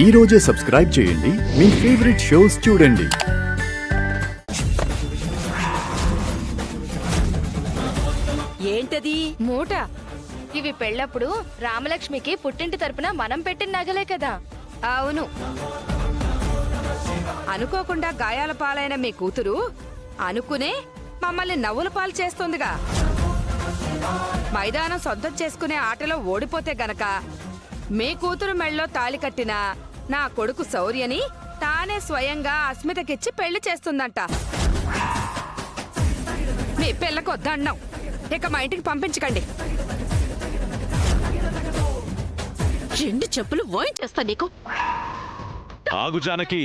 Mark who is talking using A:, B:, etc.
A: ఈ రోజే సబ్స్క్రైబ్ చేయండి, మీ ఫేవరెట్ షోస్ చూడండి.
B: ఏంటది?
C: మూట. ఇవి పెళ్ళప్పుడు రామలక్ష్మికి పుట్టింటి తరపున మనం పెట్టిన నగలే కదా.
B: అవును. అనుకోకుండా గాయాల పాలైన మీ కూతురు అనుకునే మమ్మల్ని నవ్వుల పాలు చేస్తుందిగా. మైదానం సొంతం చేసుకునే ఆటలో ఓడిపోతే గనక మీ కూతురు మెళ్ళలో తాళి కట్టిన నా కొడుకు శౌర్యని తానే స్వయంగా అస్మితకిచ్చి పెళ్లి చేస్తుందంట. మీ పిల్లకు వద్దన్నాం, ఇక మా ఇంటికి పంపించకండి.
C: రెండు చెప్పులు వాయించేస్తా నీకు.
D: ఆగు జానకి,